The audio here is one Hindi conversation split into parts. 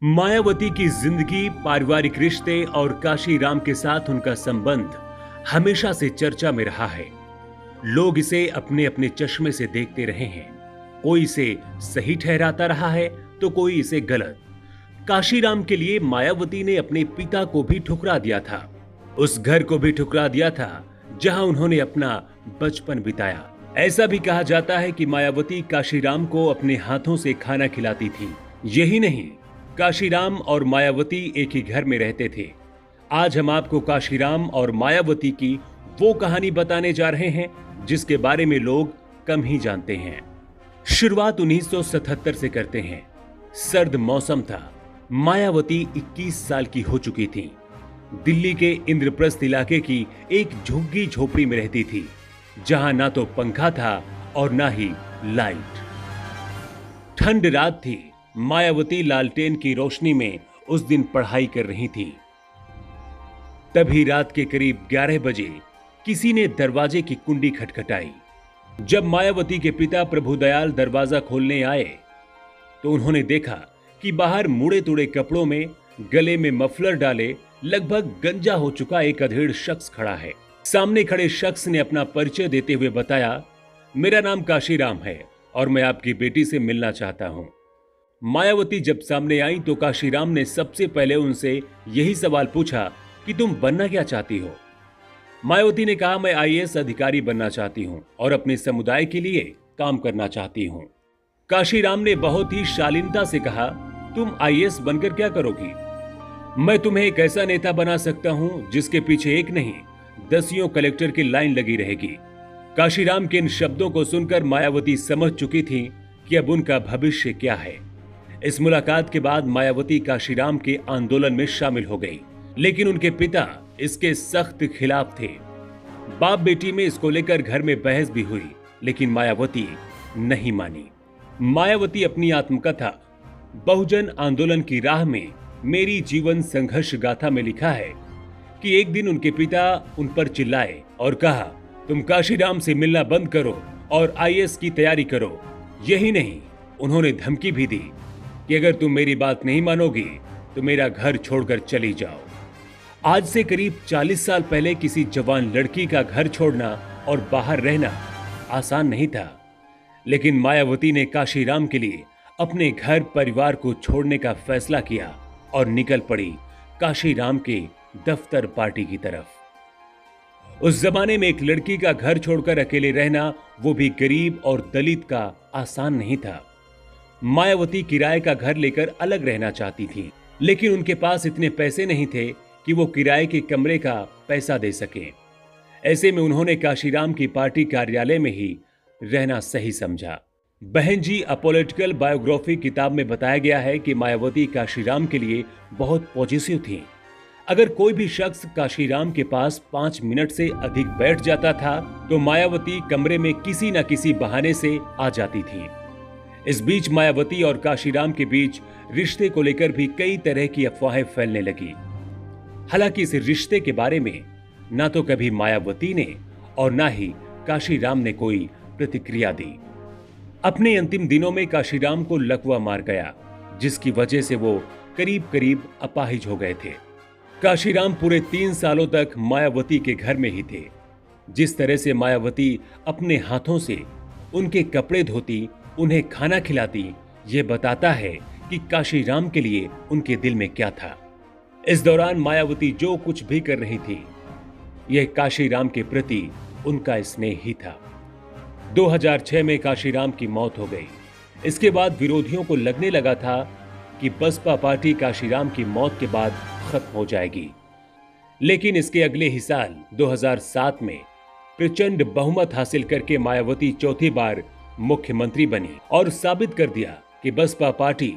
मायावती की जिंदगी, पारिवारिक रिश्ते और काशीराम के साथ उनका संबंध हमेशा से चर्चा में रहा है। लोग इसे अपने अपने चश्मे से देखते रहे हैं। कोई इसे सही ठहराता रहा है तो कोई इसे गलत। काशीराम के लिए मायावती ने अपने पिता को भी ठुकरा दिया था, उस घर को भी ठुकरा दिया था जहां उन्होंने अपना बचपन बिताया। ऐसा भी कहा जाता है कि मायावती काशीराम को अपने हाथों से खाना खिलाती थी। यही नहीं, काशीराम और मायावती एक ही घर में रहते थे। आज हम आपको काशीराम और मायावती की वो कहानी बताने जा रहे हैं जिसके बारे में लोग कम ही जानते हैं। शुरुआत 1977 से करते हैं। सर्द मौसम था। मायावती 21 साल की हो चुकी थी। दिल्ली के इंद्रप्रस्थ इलाके की एक झुग्गी झोपड़ी में रहती थी, जहां ना तो पंखा था और ना ही लाइट। ठंड रात थी। मायावती लालटेन की रोशनी में उस दिन पढ़ाई कर रही थी। तभी रात के करीब 11 बजे किसी ने दरवाजे की कुंडी खटखटाई। जब मायावती के पिता प्रभुदयाल दरवाजा खोलने आए तो उन्होंने देखा कि बाहर मुड़े तुड़े कपड़ों में, गले में मफलर डाले, लगभग गंजा हो चुका एक अधेड़ शख्स खड़ा है। सामने खड़े शख्स ने अपना परिचय देते हुए बताया, मेरा नाम काशीराम है और मैं आपकी बेटी से मिलना चाहता हूं। मायावती जब सामने आई तो काशीराम ने सबसे पहले उनसे यही सवाल पूछा कि तुम बनना क्या चाहती हो। मायावती ने कहा, मैं आईएएस अधिकारी बनना चाहती हूं और अपने समुदाय के लिए काम करना चाहती हूं। काशीराम ने बहुत ही शालीनता से कहा, तुम आईएएस बनकर क्या करोगी? मैं तुम्हें एक ऐसा नेता बना सकता हूं जिसके पीछे एक नहीं, दसियों कलेक्टर की लाइन लगी रहेगी। काशीराम के इन शब्दों को सुनकर मायावती समझ चुकी थी कि अब उनका भविष्य क्या है। इस मुलाकात के बाद मायावती काशीराम के आंदोलन में शामिल हो गई, लेकिन उनके पिता इसके सख्त खिलाफ थे। बाप बेटी में इसको लेकर घर में बहस भी हुई, लेकिन मायावती नहीं मानी। मायावती अपनी आत्मकथा बहुजन आंदोलन की राह में मेरी जीवन संघर्ष गाथा में लिखा है कि एक दिन उनके पिता उन पर चिल्लाए और कहा, तुम काशीराम से मिलना बंद करो और आईएएस की तैयारी करो। यही नहीं, उन्होंने धमकी भी दी कि अगर तुम मेरी बात नहीं मानोगी तो मेरा घर छोड़कर चली जाओ। आज से करीब 40 साल पहले किसी जवान लड़की का घर छोड़ना और बाहर रहना आसान नहीं था, लेकिन मायावती ने काशीराम के लिए अपने घर परिवार को छोड़ने का फैसला किया और निकल पड़ी काशीराम के दफ्तर पार्टी की तरफ। उस जमाने में एक लड़की का घर छोड़कर अकेले रहना, वो भी गरीब और दलित का, आसान नहीं था। मायावती किराए का घर लेकर अलग रहना चाहती थी, लेकिन उनके पास इतने पैसे नहीं थे कि वो किराए के कमरे का पैसा दे सके। ऐसे में उन्होंने काशीराम की पार्टी कार्यालय में ही रहना सही समझा। बहन जी अ पॉलिटिकल बायोग्राफी किताब में बताया गया है कि मायावती काशीराम के लिए बहुत पॉजिटिव थी। अगर कोई भी शख्स काशीराम के पास 5 मिनट से अधिक बैठ जाता था तो मायावती कमरे में किसी न किसी बहाने से आ जाती थी। इस बीच मायावती और काशीराम के बीच रिश्ते को लेकर भी कई तरह की अफवाहें फैलने लगी। हालांकि इस रिश्ते के बारे में ना तो कभी मायावती ने और ना ही काशीराम ने कोई प्रतिक्रिया दी। अपने अंतिम दिनों में काशीराम को लकवा मार गया, जिसकी वजह से वो करीब करीब अपाहिज हो गए थे। काशीराम पूरे 3 सालों तक मायावती के घर में ही थे। जिस तरह से मायावती अपने हाथों से उनके कपड़े धोती, उन्हें खाना खिलाती, ये बताता है कि काशीराम के लिए उनके दिल में क्या था। इस दौरान मायावती जो कुछ भी कर रही थी, यह काशीराम के प्रति उनका स्नेह ही था। 2006 में काशीराम की मौत हो गई। इसके बाद विरोधियों को लगने लगा था कि बसपा पार्टी काशीराम की मौत के बाद खत्म हो जाएगी, लेकिन इसके अगले ही साल 2007 में प्रचंड बहुमत हासिल करके मायावती चौथी बार मुख्यमंत्री बनी और साबित कर दिया कि बसपा पार्टी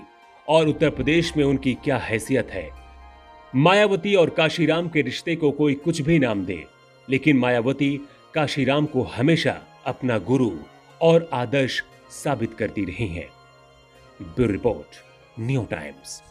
और उत्तर प्रदेश में उनकी क्या हैसियत है। मायावती और काशीराम के रिश्ते को कोई कुछ भी नाम दे, लेकिन मायावती काशीराम को हमेशा अपना गुरु और आदर्श साबित करती रही हैं। Bureau report, new times.